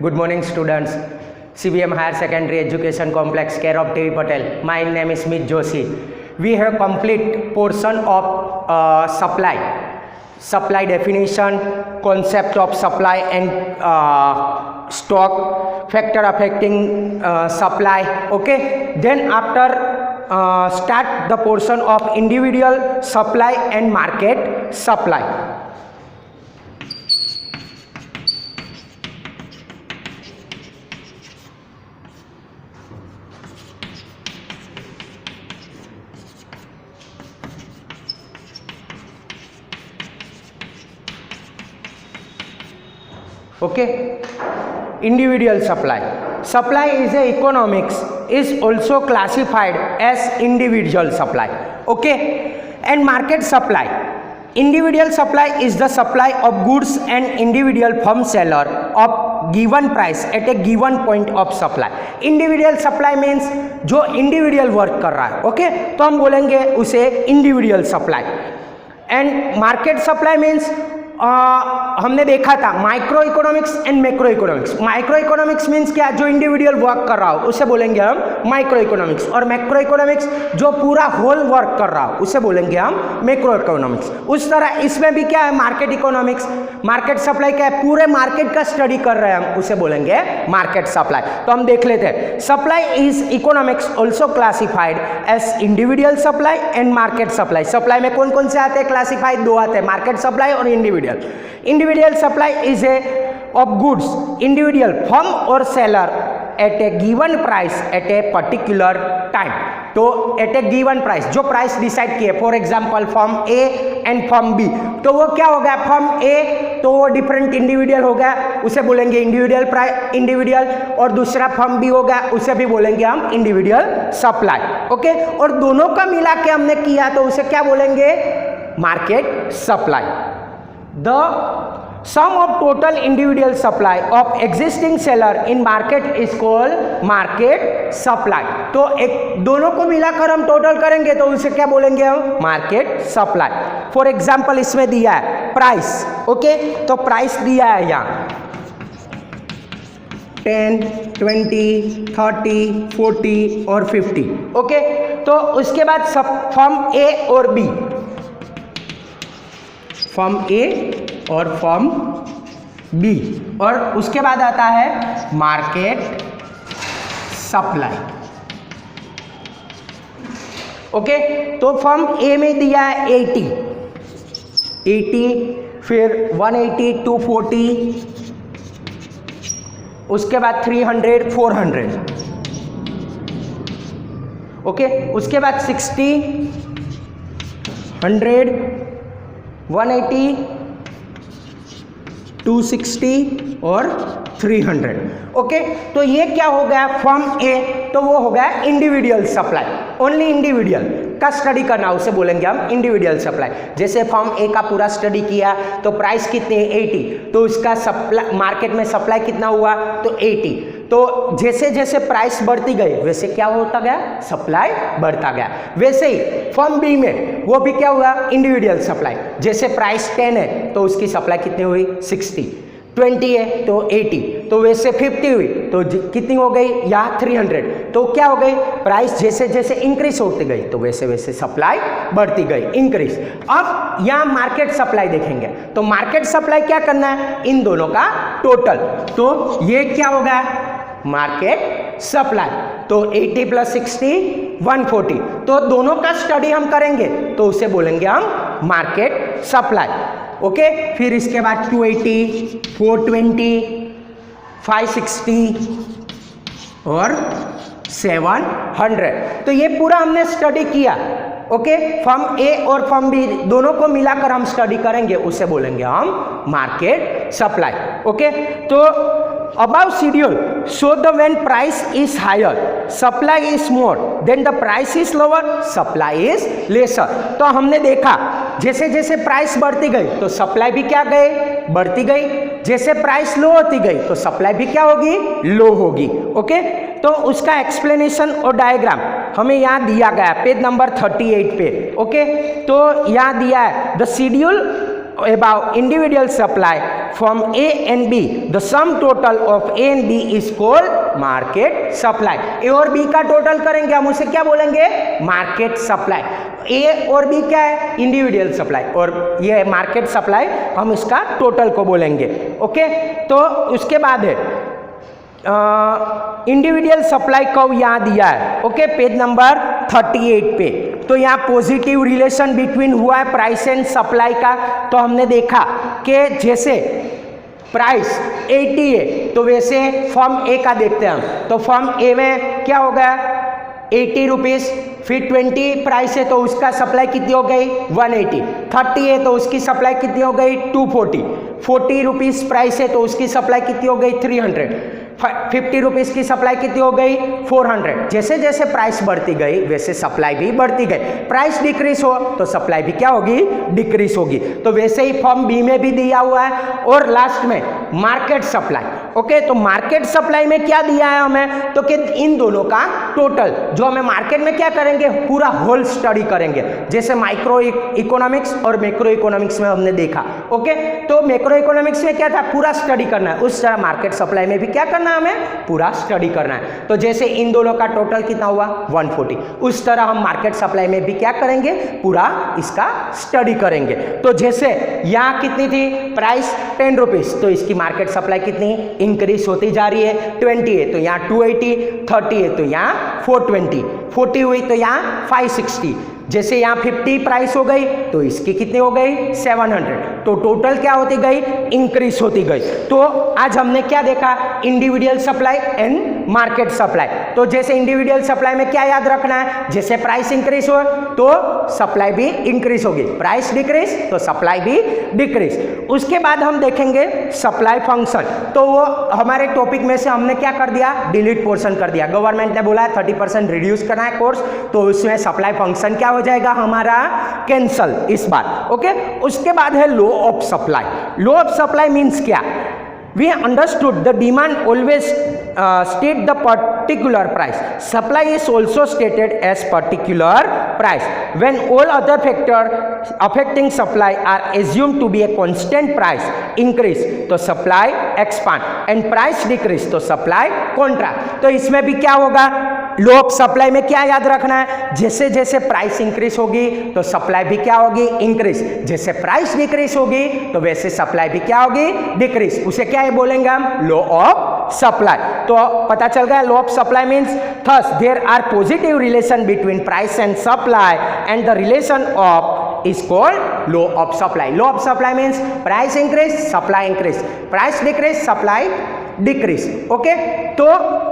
Good morning, students. CBM Higher Secondary Education Complex, care of T.V. Patel. My name is Smith Joshi. We have complete portion of supply definition, concept of supply and stock, factor affecting supply. Okay. Then after start the portion of individual supply and market supply. Okay, individual supply is a economics is also classified as individual supply. Okay, and market supply, individual supply is the supply of goods and individual from seller of given price at a given point of supply. Individual supply means जो individual work कर रहा है. Okay, तो हम बोलेंगे उसे individual supply. And market supply means हमने देखा था micro economics and macro economics. Micro economics means क्या, जो इंडिविजुअल वर्क कर रहा हो उसे बोलेंगे हम माइक्रो इकोनॉमिक्स, और मैक्रो इकोनॉमिक्स जो पूरा होल वर्क कर रहा हो उसे बोलेंगे हम मैक्रो इकोनॉमिक्स. उस तरह इसमें भी क्या है, मार्केट इकोनॉमिक्स, मार्केट सप्लाई क्या है, पूरे मार्केट का स्टडी कर रहे हैं हम, उसे बोलेंगे मार्केट सप्लाई. तो हम देख लेते हैं. Supply is economics also classified as individual supply and market supply. Supply में कौन कौन से आते हैं क्लासिफाइड, दो आते हैं, मार्केट सप्लाई और individual. Individual supply is a of goods individual firm or seller at a given price at a particular time. तो at a given price, जो प्राइस डिसाइड किए, for example firm A and firm B, तो वो क्या हो गया, firm ए तो वो डिफरेंट इंडिविजुअल हो गया, उसे बोलेंगे इंडिविजुअल प्राइस इंडिविजुअल, और दूसरा फर्म बी हो गया, उसे भी बोलेंगे हम इंडिविजुअल सप्लाई. ओके, और दोनों का मिला के हमने किया तो उसे क्या बोलेंगे, market supply. The sum of total individual supply of existing seller in market is called market supply. तो एक दोनों को मिलाकर हम टोटल करेंगे तो उसे क्या बोलेंगे हम, मार्केट सप्लाई. फॉर एग्जाम्पल इसमें दिया है प्राइस. ओके, तो प्राइस दिया है यहाँ 10, 20, 30, 40 और 50. ओके, तो उसके बाद सब फर्म ए और बी, फर्म ए और फर्म बी, और उसके बाद आता है मार्केट सप्लाई. ओके, तो फर्म ए में दिया है 80, फिर 180, 240, उसके बाद 300, 400. ओके, उसके बाद 60, 100, 180, 260 और 300. ओके, तो ये क्या हो गया, फर्म ए, तो वो हो गया इंडिविजुअल सप्लाई. ओनली इंडिविजुअल का स्टडी करना, उसे बोलेंगे हम इंडिविजुअल सप्लाई. जैसे फर्म ए का पूरा स्टडी किया तो प्राइस कितने, 80, तो उसका सप्लाई मार्केट में सप्लाई कितना हुआ, तो 80. तो जैसे जैसे प्राइस बढ़ती गई वैसे क्या होता गया, सप्लाई बढ़ता गया. वैसे ही फर्म बी में वो भी क्या हुआ, इंडिविजुअल सप्लाई. जैसे प्राइस 10 है तो उसकी सप्लाई कितनी हुई, 60, 20 है तो 80, तो वैसे 50 हुई तो कितनी हो गई, यहाँ 300. तो क्या हो गई, प्राइस जैसे जैसे इंक्रीज होती गई तो वैसे वैसे सप्लाई बढ़ती गई, इंक्रीज. अब यहाँ मार्केट सप्लाई देखेंगे तो मार्केट सप्लाई क्या करना है, इन दोनों का टोटल. तो ये क्या होगा, मार्केट सप्लाई. तो 80 + 60 140, तो दोनों का स्टडी हम करेंगे तो उसे बोलेंगे हम मार्केट सप्लाई. ओके, फिर इसके बाद 280, 420, 560 और 700. तो ये पूरा हमने स्टडी किया. ओके, फर्म ए और फर्म बी दोनों को मिलाकर हम स्टडी करेंगे, उसे बोलेंगे हम मार्केट सप्लाई. ओके, तो above schedule show the when price is higher supply is more, then the price is lower supply is lesser. तो हमने देखा जैसे जैसे प्राइस बढ़ती गई तो सप्लाई भी क्या गई, बढ़ती गई. जैसे प्राइस लो होती गई तो सप्लाई भी क्या होगी, लो होगी. ओके, तो उसका एक्सप्लेनेशन और डायग्राम हमें यहाँ दिया गया पेज नंबर 38 पे. ओके, तो यहाँ दिया है the schedule above individual supply from A and B, the sum total of A and B is called market supply. A और B का टोटल करेंगे हम, उसे क्या बोलेंगे? Market supply. A और B क्या है? इंडिविजुअल सप्लाई, और ये मार्केट सप्लाई हम इसका टोटल को बोलेंगे. ओके, तो उसके बाद है इंडिविजुअल सप्लाई कब यहाँ दिया है. ओके, पेज नंबर 38 पे. तो यहाँ पॉजिटिव रिलेशन बिटवीन हुआ है प्राइस एंड सप्लाई का. तो हमने देखा कि जैसे प्राइस 80 है तो वैसे फर्म ए का देखते हैं हम. तो फर्म ए में क्या हो गया? 80 रुपीज़. फिर 20 प्राइस है तो उसका सप्लाई कितनी हो गई? 180. 30 है तो उसकी सप्लाई कितनी हो गई? 240. 40 रुपीज़ प्राइस है तो उसकी सप्लाई कितनी हो गई? 300. 50 रुपीज़ की सप्लाई कितनी हो गई? 400. जैसे जैसे प्राइस बढ़ती गई वैसे सप्लाई भी बढ़ती गई. प्राइस डिक्रीज हो तो सप्लाई भी क्या होगी? डिक्रीज होगी. तो वैसे ही फॉर्म बी में भी दिया हुआ है. और लास्ट में मार्केट सप्लाई. ओके, तो मार्केट सप्लाई में क्या दिया है हमें? तो कि इन दोनों का टोटल जो हमें मार्केट में क्या करेंगे? पूरा होल स्टडी करेंगे. जैसे माइक्रो इकोनॉमिक्स और मैक्रो इकोनॉमिक्स में हमने देखा. ओके, तो मैक्रो इकोनॉमिक्स में क्या था? पूरा स्टडी करना है. उस तरह मार्केट सप्लाई में भी क्या करना है? हमें पूरा स्टडी करना है. तो जैसे इन दोनों का टोटल कितना हुआ? 140. उस तरह हम मार्केट सप्लाई में भी क्या करेंगे? पूरा इसका स्टडी करेंगे. तो जैसे यहाँ कितनी थी प्राइस? 10 रुपीज़. तो इसकी मार्केट सप्लाई कितनी? इंक्रीज होती जा रही है. 20 है तो यहाँ 280. 30 है तो यहाँ 420. 40 हुई तो यहाँ 560. जैसे यहाँ 50 प्राइस हो गई तो इसकी कितनी हो गई? 700. तो टोटल क्या होती गई? इंक्रीज होती गई. तो आज हमने क्या देखा? Individual supply and market supply. तो जैसे इंडिविजुअल सप्लाई में क्या याद रखना है? जैसे प्राइस इंक्रीज हो तो सप्लाई भी इंक्रीज होगी. प्राइस डिक्रीज तो सप्लाई भी डिक्रीज. उसके बाद हम देखेंगे सप्लाई फंक्शन. तो वो हमारे टॉपिक में से हमने क्या कर दिया? डिलीट पोर्शन कर दिया. गवर्नमेंट ने बोला है 30% रिड्यूस करना है कोर्स, तो उसमें सप्लाई फंक्शन क्या हो जाएगा हमारा? कैंसल इस बार. ओके, उसके बाद है law of supply. Law of supply means क्या? We understood the demand always state the particular price. Supply is also stated as particular price. When all other factors affecting supply are assumed to be a constant price increase, तो supply expand and price decrease, तो supply contract. तो इसमें भी क्या होगा? लो of supply में क्या याद रखना है? जैसे जैसे प्राइस इंक्रीज होगी तो सप्लाई भी क्या होगी? इंक्रीज. जैसे प्राइस डिक्रीज होगी तो वैसे सप्लाई भी क्या होगी? डिक्रीज. उसे क्या है बोलेंगे हम? Law of supply. तो पता चल गया law of supply means thus there are positive relation between price and supply and the relation of is called law of supply. Law of supply means price increase, supply increase. Price decrease, supply decrease. Okay, तो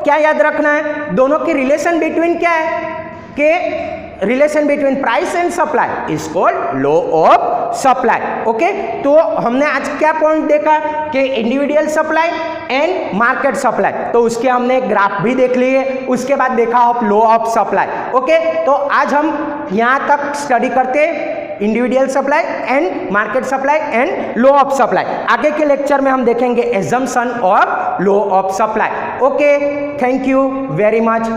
क्या याद रखना है? दोनों की relation between क्या है? कि relation between price and supply is called law of supply. Okay, तो हमने आज क्या पॉइंट देखा? कि individual supply and market supply. तो उसके हमने ग्राफ भी देख लिए. उसके बाद देखा of law of supply. Okay, तो आज हम यहाँ तक स्टडी करते individual supply and market supply and law of supply. आगे के लेक्चर में हम देखेंगे assumption of law of supply. Okay, thank you very much.